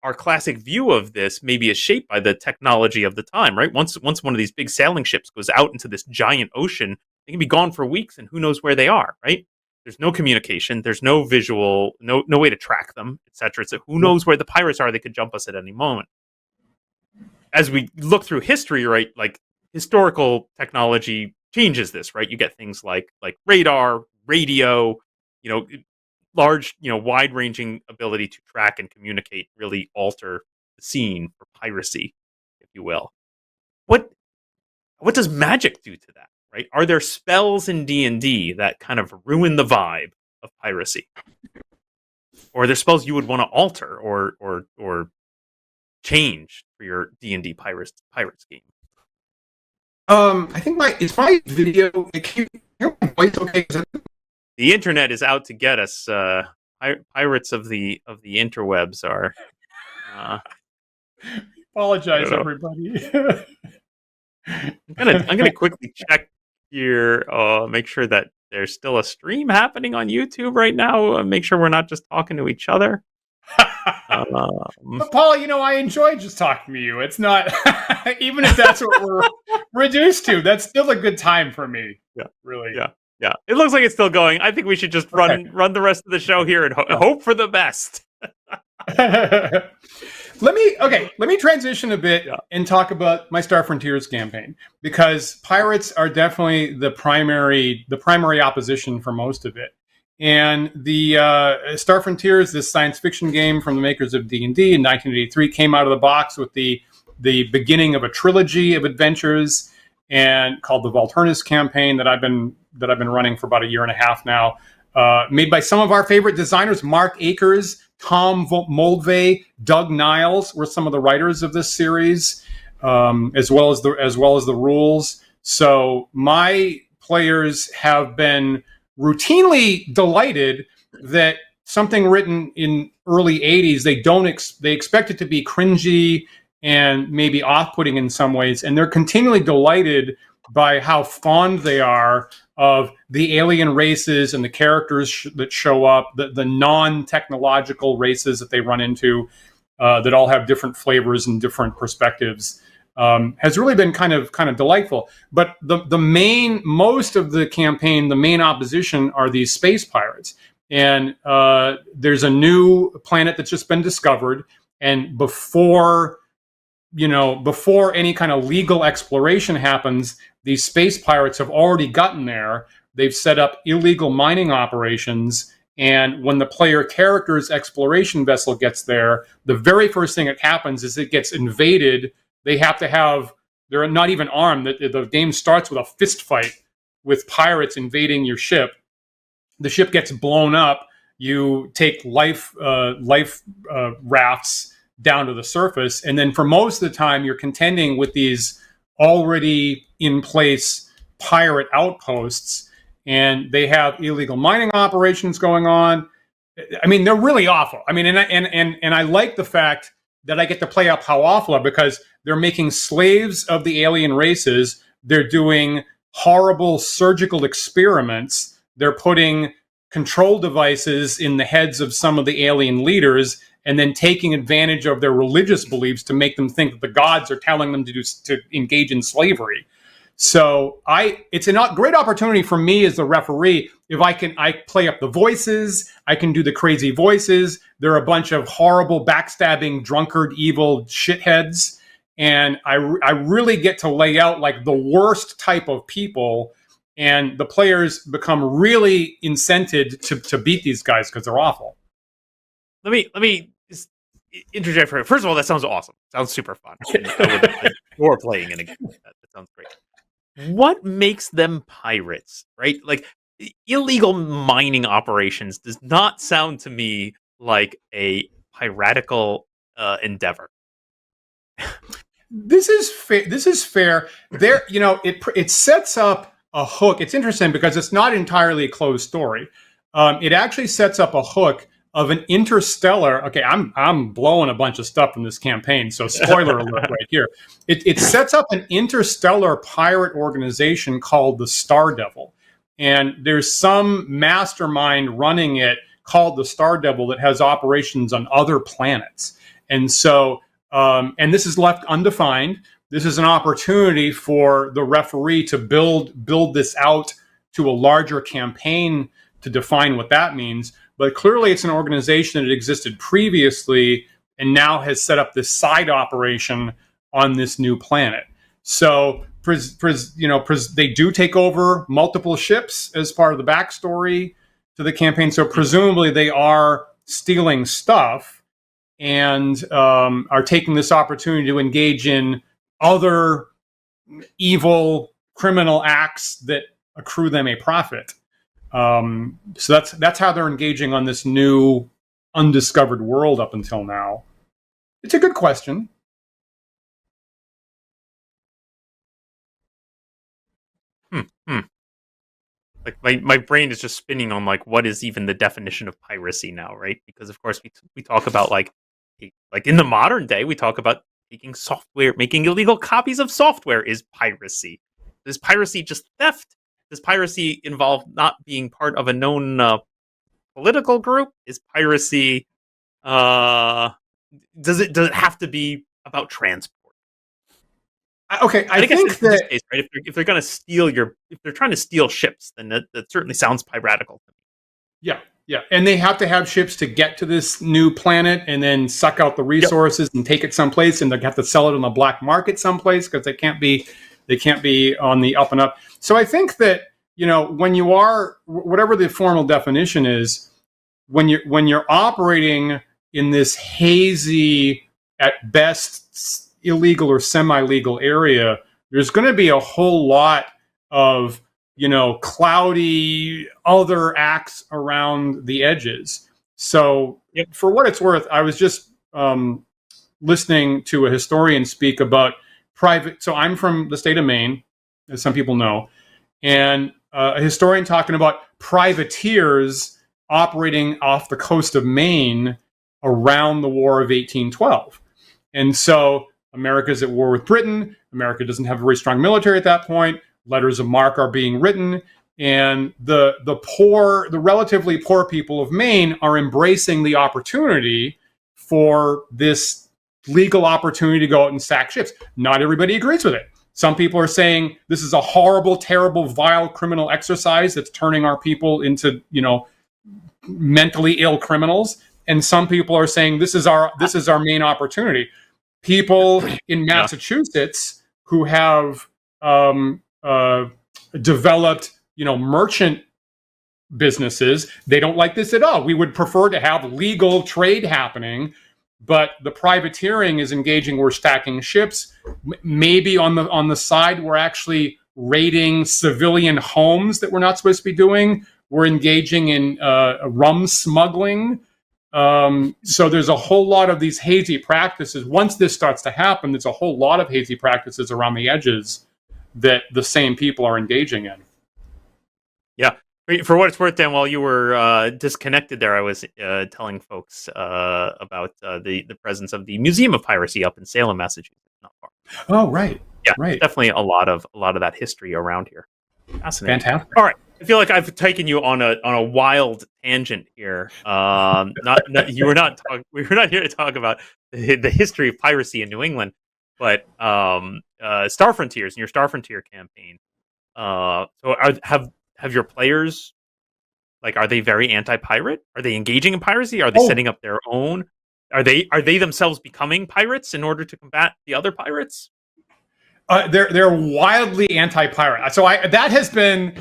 our classic view of this maybe is shaped by the technology of the time, right? Once one of these big sailing ships goes out into this giant ocean, they can be gone for weeks, and who knows where they are, right? There's no communication, there's no visual, no way to track them, etc. So who knows where the pirates are? They could jump us at any moment. As we look through history, right, like historical technology changes this, right? You get things like radar, radio, large, wide-ranging ability to track and communicate, really alter the scene for piracy, if you will. What does magic do to that, right? Are there spells in D&D that kind of ruin the vibe of piracy? Or are there spells you would want to alter or change for your D&D pirates game?
I think my video. Can you hear my voice okay?
The internet is out to get us. Pirates of the interwebs are.
Apologize, everybody.
I'm gonna quickly check here. Make sure that there's still a stream happening on YouTube right now. Make sure we're not just talking to each other.
But Paul, I enjoy just talking to you. It's not, even if that's what we're reduced to, that's still a good time for me.
Yeah.
Really.
Yeah. It looks like it's still going. I think we should just run the rest of the show here and hope for the best.
Let me transition a bit and talk about my Star Frontiers campaign, because pirates are definitely the primary opposition for most of it. And the Star Frontiers, this science fiction game from the makers of D&D in 1983, came out of the box with the beginning of a trilogy of adventures, and called the Volturnus campaign that I've been running for about a year and a half now. Made by some of our favorite designers, Mark Akers, Tom Moldvay, Doug Niles were some of the writers of this series, as well as the rules. So my players have been routinely delighted that something written in early 80s, they expect it to be cringy and maybe off-putting in some ways, and they're continually delighted by how fond they are of the alien races and the characters that show up, the non-technological races that they run into, that all have different flavors and different perspectives, has really been kind of delightful. But most of the campaign, the main opposition are these space pirates. And there's a new planet that's just been discovered, and before any kind of legal exploration happens, these space pirates have already gotten there. They've set up illegal mining operations, and when the player character's exploration vessel gets there, the very first thing that happens is it gets invaded. They're not even armed. The game starts with a fist fight with pirates invading your ship. The ship gets blown up. You take life rafts down to the surface, and then for most of the time you're contending with these already in place pirate outposts, and they have illegal mining operations going on. I mean, they're really awful. I mean, and I like the fact that I get to play up how awful are, because they're making slaves of the alien races. They're doing horrible surgical experiments. They're putting control devices in the heads of some of the alien leaders, and then taking advantage of their religious beliefs to make them think that the gods are telling them to engage in slavery. So it's a great opportunity for me as the referee. If I play up the voices, I can do the crazy voices. There are a bunch of horrible, backstabbing, drunkard, evil shitheads, and I really get to lay out like the worst type of people, and the players become really incented to beat these guys because they're awful.
Let me just interject for it. First of all, that sounds awesome. Sounds super fun. You're playing in a game. That sounds great. What makes them pirates, right? Like, illegal mining operations does not sound to me like a piratical endeavor.
This is fair. There, it sets up a hook. It's interesting because it's not entirely a closed story. It actually sets up a hook of an interstellar. Okay, I'm blowing a bunch of stuff from this campaign, so spoiler alert right here. It sets up an interstellar pirate organization called the Star Devil, and there's some mastermind running it called the Star Devil that has operations on other planets. And so, and this is left undefined. This is an opportunity for the referee to build this out to a larger campaign to define what that means. But clearly it's an organization that existed previously and now has set up this side operation on this new planet. So, they do take over multiple ships as part of the backstory to the campaign. So presumably they are stealing stuff and are taking this opportunity to engage in other evil criminal acts that accrue them a profit. So that's how they're engaging on this new undiscovered world up until now. It's a good question.
Like my brain is just spinning on like what is even the definition of piracy now, right? Because of course we talk about like in the modern day we talk about taking software, making illegal copies of software is piracy. Is piracy just theft? does piracy involve not being part of a known political group? Is piracy does it have to be about transport?
Okay, I
And I guess
think
in this
that
case, right, if they're going to steal if they're trying to steal ships, then that certainly sounds piratical to me.
yeah, and they have to have ships to get to this new planet and then suck out the resources and take it someplace, and they have to sell it on the black market someplace because they can't be on the up and up. So I think that when you are whatever the formal definition is, when you're operating in this hazy, at best illegal or semi-legal area, there's going to be a whole lot of cloudy other acts around the edges. So for what it's worth, I was just listening to a historian speak about private. So I'm from the state of Maine, as some people know, and a historian talking about privateers operating off the coast of Maine around the War of 1812. And so America's at war with Britain. America doesn't have a very strong military at that point. Letters of marque are being written, and the relatively poor people of Maine are embracing the opportunity for this legal opportunity to go out and sack ships. Not everybody agrees with it. Some people are saying this is a horrible, terrible, vile criminal exercise that's turning our people into, mentally ill criminals. And some people are saying this is our main opportunity. People in Massachusetts who have developed, merchant businesses, they don't like this at all. We would prefer to have legal trade happening, but the privateering is engaging. We're stacking ships. Maybe on the side, we're actually raiding civilian homes that we're not supposed to be doing. We're engaging in rum smuggling. So there's a whole lot of these hazy practices. Once this starts to happen, there's a whole lot of hazy practices around the edges that the same people are engaging in.
Yeah. For what it's worth, Dan, while you were disconnected there, I was telling folks about the presence of the Museum of Piracy up in Salem, Massachusetts. Not far.
Oh, right.
Yeah,
right.
Definitely a lot of that history around here. Fascinating.
Fantastic.
All right. I feel like I've taken you on a wild tangent here. We were not here to talk about the history of piracy in New England, but Star Frontiers and your Star Frontier campaign. So have your players, are they very anti-pirate? Are they engaging in piracy? Are they setting up their own? Are they themselves becoming pirates in order to combat the other pirates?
They're wildly anti-pirate. So that has been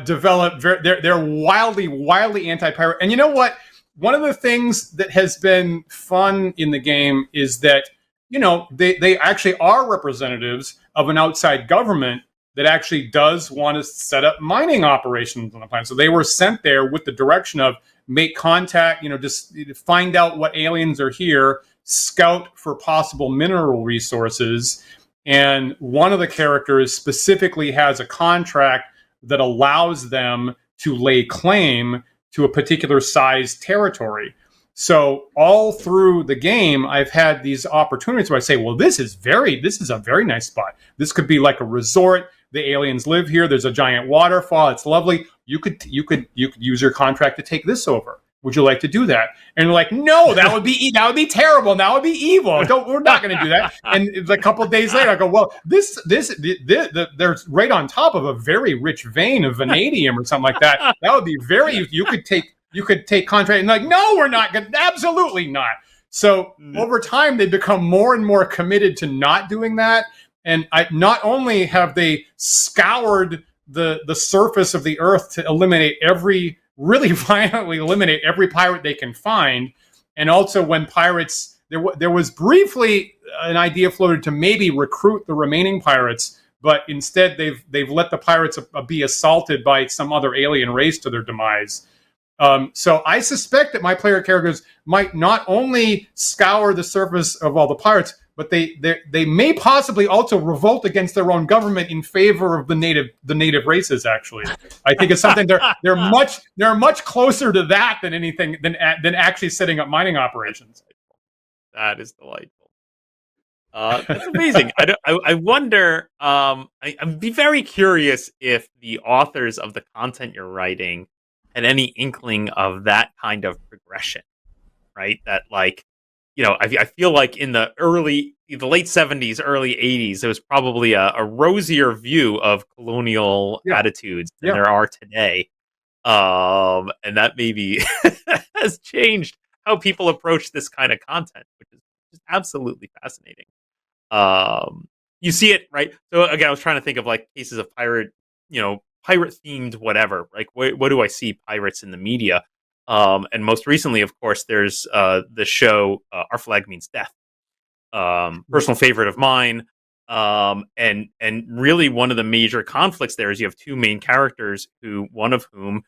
developed. They're wildly anti-pirate. And you know what? One of the things that has been fun in the game is that they actually are representatives of an outside government that actually does want to set up mining operations on the planet. So they were sent there with the direction of make contact, just find out what aliens are here, scout for possible mineral resources. And one of the characters specifically has a contract that allows them to lay claim to a particular size territory. So all through the game, I've had these opportunities where I say, well, this is a very nice spot. This could be like a resort. The aliens live here. There's a giant waterfall. It's lovely. You could use your contract to take this over. Would you like to do that? And they're like, no, that would be terrible. That would be evil. We're not going to do that. And a couple of days later, I go, well, they're right on top of a very rich vein of vanadium or something like that. That would be you could take contract. And like, no, we're not going to. Absolutely not. So over time, they become more and more committed to not doing that. And not only have they scoured the surface of the earth to really violently eliminate every pirate they can find. And also when pirates, there was briefly an idea floated to maybe recruit the remaining pirates, but instead they've let the pirates be assaulted by some other alien race to their demise. So I suspect that my player characters might not only scour the surface of all the pirates, but they may possibly also revolt against their own government in favor of the native races. Actually, I think it's something they're much closer to that than anything than actually setting up mining operations.
That is delightful. That's amazing. I wonder. I'd be very curious if the authors of the content you're writing had any inkling of that kind of progression, right? That like, I feel like in the late '70s, early '80s, there was probably a rosier view of colonial
Yeah,
attitudes than
yeah.
there are today, and that maybe has changed how people approach this kind of content, which is just absolutely fascinating. Um, you see it, right? So again, I was trying to think of like cases of pirate themed whatever. Like, what do I see pirates in the media? And most recently, of course, there's the show Our Flag Means Death. Personal favorite of mine. And really one of the major conflicts there is you have two main characters who one of whom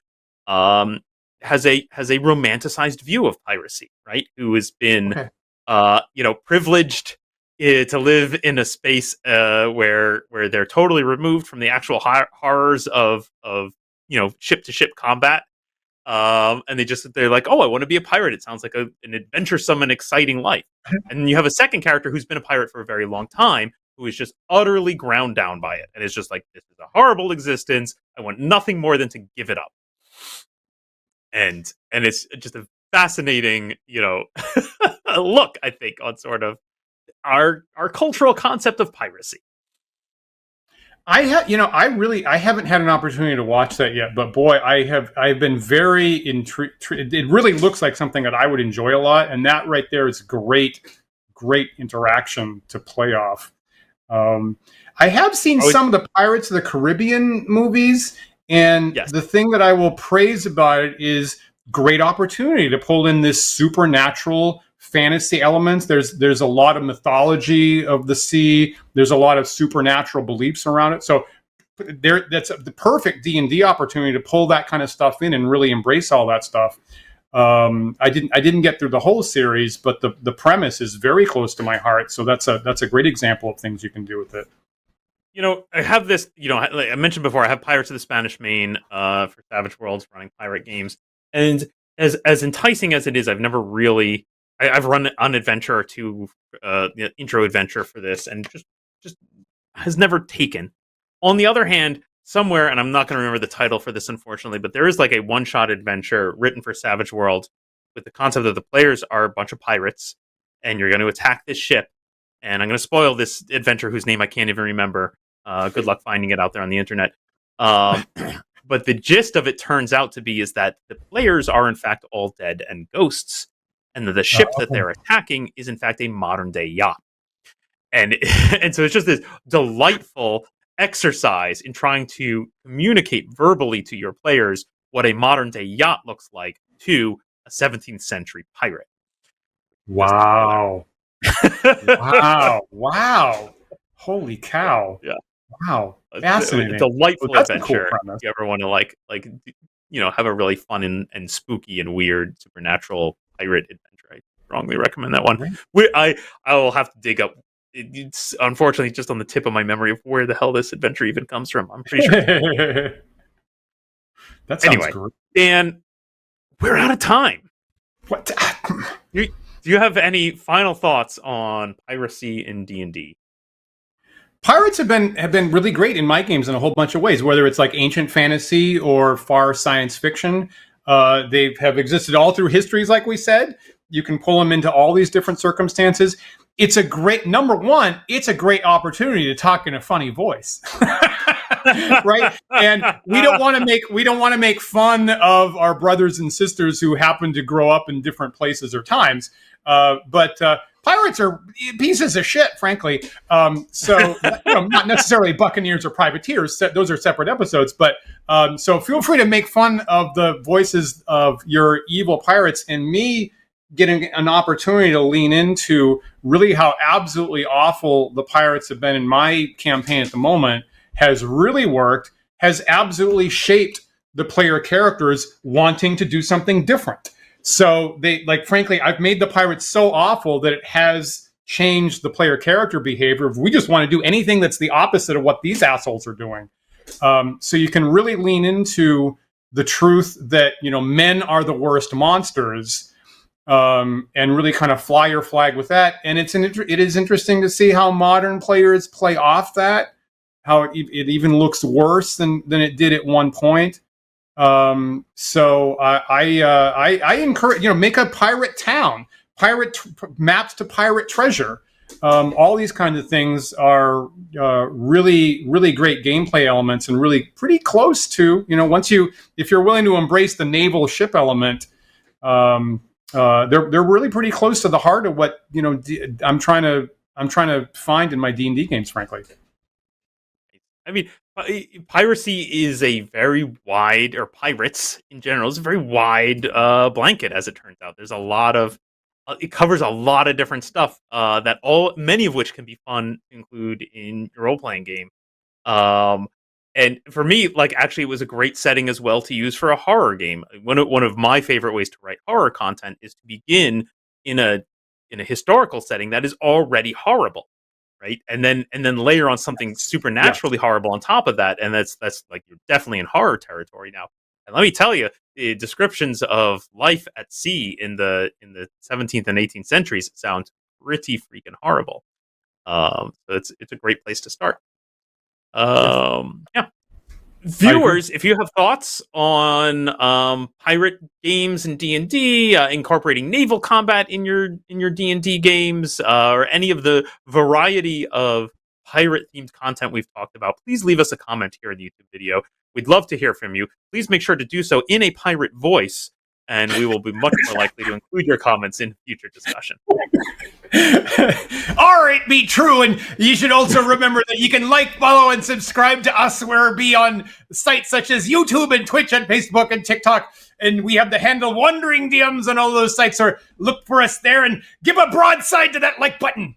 um, has a romanticized view of piracy, right? Who has been
Okay.
privileged to live in a space where they're totally removed from the actual horrors of ship to ship combat. And they're like, oh, I want to be a pirate. It sounds like an adventuresome and exciting life. And then you have a second character who's been a pirate for a very long time, who is just utterly ground down by it, and is just like, this is a horrible existence. I want nothing more than to give it up. And it's just a fascinating, look, I think, on sort of our cultural concept of piracy.
I haven't had an opportunity to watch that yet, but boy, I've been very intrigued. It really looks like something that I would enjoy a lot, and that right there is great interaction to play off. I have seen some of the Pirates of the Caribbean movies, and
Yes.
the thing that I will praise about it is great opportunity to pull in this supernatural fantasy elements. There's a lot of mythology of the sea. There's a lot of supernatural beliefs around it. So that's the perfect D&D opportunity to pull that kind of stuff in and really embrace all that stuff. I didn't get through the whole series, but the premise is very close to my heart. So that's a great example of things you can do with it.
I have this, like I mentioned before, I have Pirates of the Spanish Main for Savage Worlds running pirate games. And as enticing as it is, I've never really, I've run an adventure or two, intro adventure for this, and just has never taken. On the other hand, somewhere, and I'm not going to remember the title for this, unfortunately, but there is like a one-shot adventure written for Savage World with the concept that the players are a bunch of pirates, and you're going to attack this ship. And I'm going to spoil this adventure whose name I can't even remember. Good luck finding it out there on the internet. But the gist of it turns out to be is that the players are in fact all dead and ghosts, and that the ship that they're attacking is in fact a modern day yacht. And so it's just this delightful exercise in trying to communicate verbally to your players what a modern day yacht looks like to a 17th century pirate.
Wow. Wow. Holy cow.
Yeah.
Wow. Fascinating.
It's a delightful adventure.
Cool,
if you ever want to have a really fun and spooky and weird supernatural pirate adventure, I strongly recommend that one. I will have to dig up. It's unfortunately just on the tip of my memory of where the hell this adventure even comes from. I'm pretty sure.
That sounds great.
Dan, we're out of time.
What?
Do you have any final thoughts on piracy in D&D?
Pirates have been really great in my games in a whole bunch of ways, whether it's like ancient fantasy or far science fiction. They have existed all through histories, like we said. You can pull them into all these different circumstances. It's a great, number one, it's a great opportunity to talk in a funny voice. Right? And we don't want to make fun of our brothers and sisters who happen to grow up in different places or times. But pirates are pieces of shit, frankly. So not necessarily buccaneers or privateers. Those are separate episodes. But so feel free to make fun of the voices of your evil pirates, and me getting an opportunity to lean into really how absolutely awful the pirates have been in my campaign at the moment has really worked, has absolutely shaped the player characters wanting to do something different. So frankly, I've made the pirates so awful that it has changed the player character behavior. We just want to do anything that's the opposite of what these assholes are doing. So you can really lean into the truth that, men are the worst monsters. and really kind of fly your flag with that. And it is interesting to see how modern players play off that, how it even looks worse than it did at one point. So I encourage, make a pirate town, maps to pirate treasure. All these kinds of things are really, really great gameplay elements, and really pretty close to, if you're willing to embrace the naval ship element, they're really pretty close to the heart of what I'm trying to find in my D&D games, frankly.
I mean, piracy is a very wide, or pirates in general, is a very wide blanket, as it turns out. There's a lot of, it covers a lot of different stuff many of which can be fun to include in your role-playing game. And for me, actually, it was a great setting as well to use for a horror game. One of my favorite ways to write horror content is to begin in a historical setting that is already horrible. Right, and then layer on something supernaturally horrible on top of that, and that's you're definitely in horror territory now. And let me tell you, the descriptions of life at sea in the 17th and 18th centuries sound pretty freaking horrible. So it's a great place to start. Yeah. Viewers, if you have thoughts on pirate games and D&D, incorporating naval combat in your D&D games, or any of the variety of pirate-themed content we've talked about, please leave us a comment here in the YouTube video. We'd love to hear from you. Please make sure to do so in a pirate voice, and we will be much more likely to include your comments in future discussion.
All right, be true, and you should also remember that you can follow, and subscribe to us where be on sites such as YouTube and Twitch and Facebook and TikTok, and we have the handle Wandering DMs on all those sites, or look for us there and give a broadside to that like button.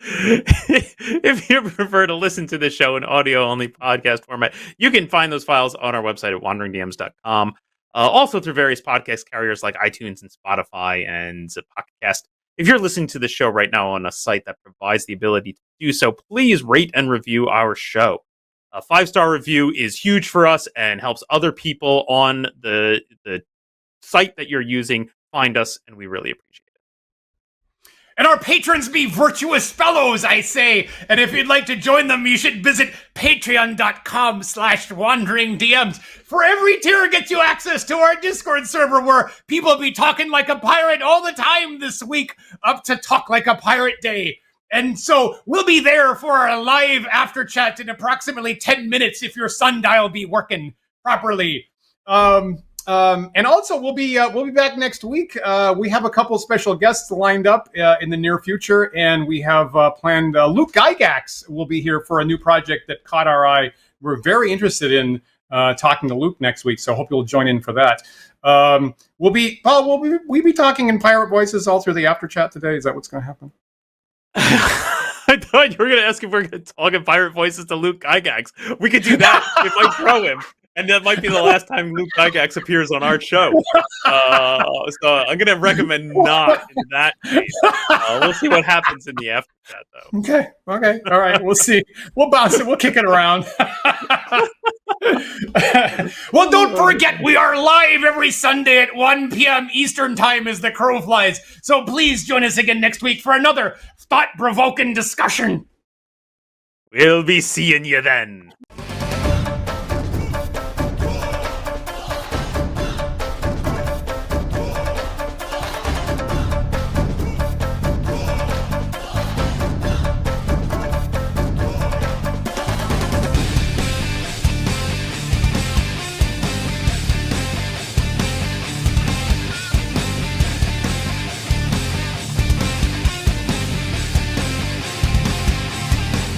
If you prefer to listen to this show in audio-only podcast format, you can find those files on our website at wanderingdms.com. Also through various podcast carriers like iTunes and Spotify and Pocket Cast. If you're listening to the show right now on a site that provides the ability to do so, please rate and review our show. A 5-star review is huge for us and helps other people on the site that you're using find us, and we really appreciate it.
And our patrons be virtuous fellows, I say. And if you'd like to join them, you should visit patreon.com/wanderingdms. For every tier gets you access to our Discord server, where people be talking like a pirate all the time this week, up to Talk Like a Pirate Day. And so we'll be there for our live after chat in approximately 10 minutes if your sundial be working properly. And also we'll be back next week. We have a couple special guests lined up in the near future, and we have planned Luke Gygax will be here for a new project that caught our eye. We're very interested in talking to Luke next week, so hope you'll join in for that. We'll be talking in pirate voices all through the after chat today. Is that what's going to happen?
I thought you were going to ask if we're going to talk in pirate voices to Luke Gygax. We could do that. It might throw him. And that might be the last time Luke Gygax appears on our show. So I'm going to recommend not in that case. We'll see what happens in the after chat, though.
Okay. All right. We'll see. We'll bounce it. We'll kick it around. Well, don't forget, we are live every Sunday at 1 p.m. Eastern Time as the crow flies. So please join us again next week for another thought-provoking discussion.
We'll be seeing you then.